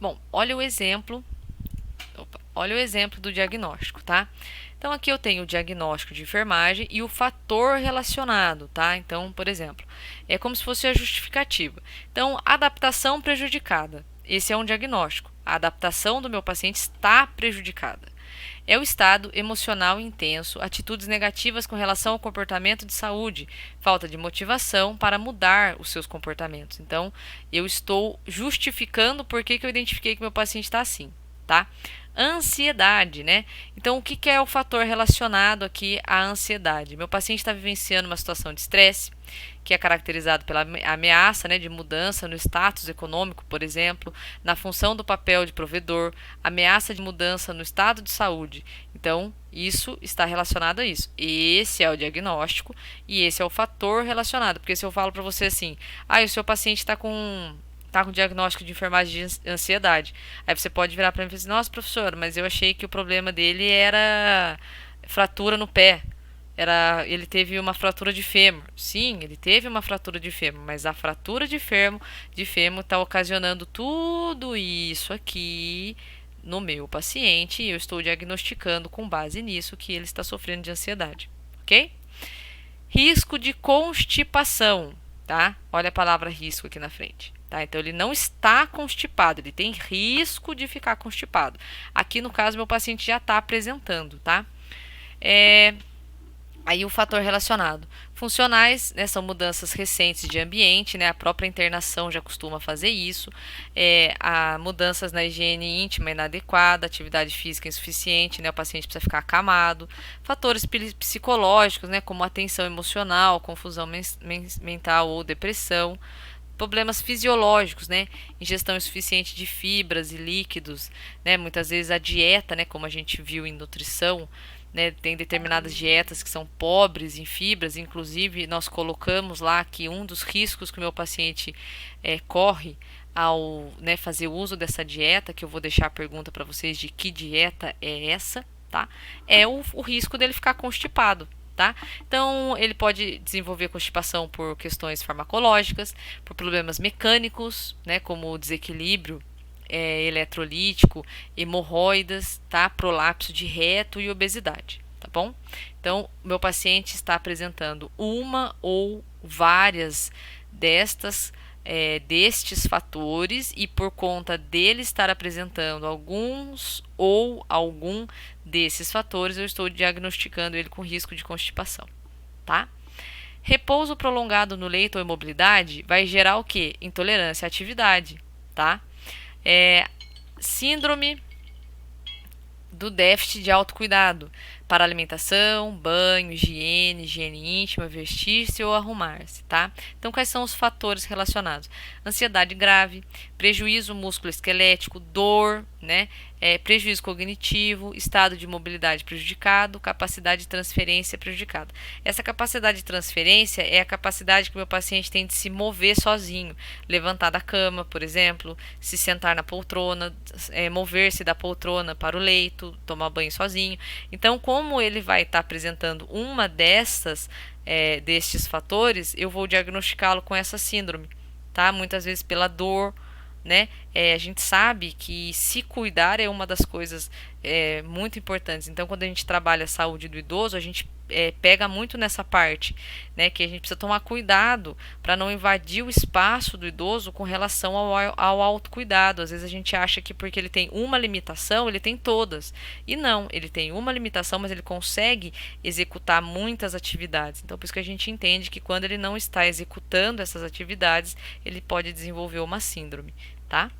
Bom, olha o exemplo do diagnóstico, tá? Então aqui eu tenho o diagnóstico de enfermagem e o fator relacionado, tá? Então, por exemplo, é como se fosse a justificativa. Então, adaptação prejudicada. Esse é um diagnóstico. A adaptação do meu paciente está prejudicada. É o estado emocional intenso, atitudes negativas com relação ao comportamento de saúde, falta de motivação para mudar os seus comportamentos. Então, eu estou justificando por que eu identifiquei que meu paciente está assim, tá? Ansiedade, né? Então, o que é o fator relacionado aqui à ansiedade? Meu paciente está vivenciando uma situação de estresse, que é caracterizado pela ameaça, né, de mudança no status econômico, por exemplo, na função do papel de provedor, ameaça de mudança no estado de saúde. Então, isso está relacionado a isso. Esse é o diagnóstico e esse é o fator relacionado. Porque se eu falo para você assim, o seu paciente está com diagnóstico de enfermagem de ansiedade. Aí você pode virar para mim e falar assim, nossa, professor, mas eu achei que o problema dele era fratura no pé. Ele teve uma fratura de fêmur. Sim, ele teve uma fratura de fêmur, mas a fratura de fêmur está ocasionando tudo isso aqui no meu paciente e eu estou diagnosticando com base nisso que ele está sofrendo de ansiedade, ok? Risco de constipação, tá? Olha a palavra risco aqui na frente. Tá? Então, ele não está constipado, ele tem risco de ficar constipado. Aqui, no caso, meu paciente já está apresentando, tá? Aí o fator relacionado. Funcionais, né, são mudanças recentes de ambiente, né, a própria internação já costuma fazer isso. Há mudanças na higiene íntima inadequada, atividade física insuficiente, né, o paciente precisa ficar acamado. Fatores psicológicos, né, como atenção emocional, confusão mental ou depressão. Problemas fisiológicos, né? Ingestão insuficiente de fibras e líquidos, né? Muitas vezes a dieta, né? Como a gente viu em nutrição, né? Tem determinadas dietas que são pobres em fibras, inclusive nós colocamos lá que um dos riscos que o meu paciente corre ao, né, fazer uso dessa dieta, que eu vou deixar a pergunta para vocês de que dieta é essa, tá? É o risco dele ficar constipado. Tá? Então, ele pode desenvolver constipação por questões farmacológicas, por problemas mecânicos, né, como o desequilíbrio eletrolítico, hemorroidas, tá? Prolapso de reto e obesidade, tá bom? Então, meu paciente está apresentando uma ou várias destes fatores e por conta dele estar apresentando alguns ou algum desses fatores, eu estou diagnosticando ele com risco de constipação, tá? Repouso prolongado no leito ou imobilidade vai gerar o quê? Intolerância à atividade, tá? Síndrome do déficit de autocuidado para alimentação, banho, higiene íntima, vestir-se ou arrumar-se, tá? Então, quais são os fatores relacionados? Ansiedade grave, prejuízo músculo-esquelético, dor, né? Prejuízo cognitivo, estado de mobilidade prejudicado, capacidade de transferência prejudicada. Essa capacidade de transferência é a capacidade que o meu paciente tem de se mover sozinho, levantar da cama, por exemplo, se sentar na poltrona, mover-se da poltrona para o leito, tomar banho sozinho. Então, como ele vai estar apresentando uma destes fatores, eu vou diagnosticá-lo com essa síndrome, tá? Muitas vezes pela dor, né? A gente sabe que se cuidar é uma das coisas muito importantes. Então, quando a gente trabalha a saúde do idoso, a gente pega muito nessa parte, né? Que a gente precisa tomar cuidado para não invadir o espaço do idoso com relação ao autocuidado. Às vezes a gente acha que porque ele tem uma limitação, ele tem todas. E não, ele tem uma limitação, mas ele consegue executar muitas atividades. Então, por isso que a gente entende que quando ele não está executando essas atividades, ele pode desenvolver uma síndrome, tá?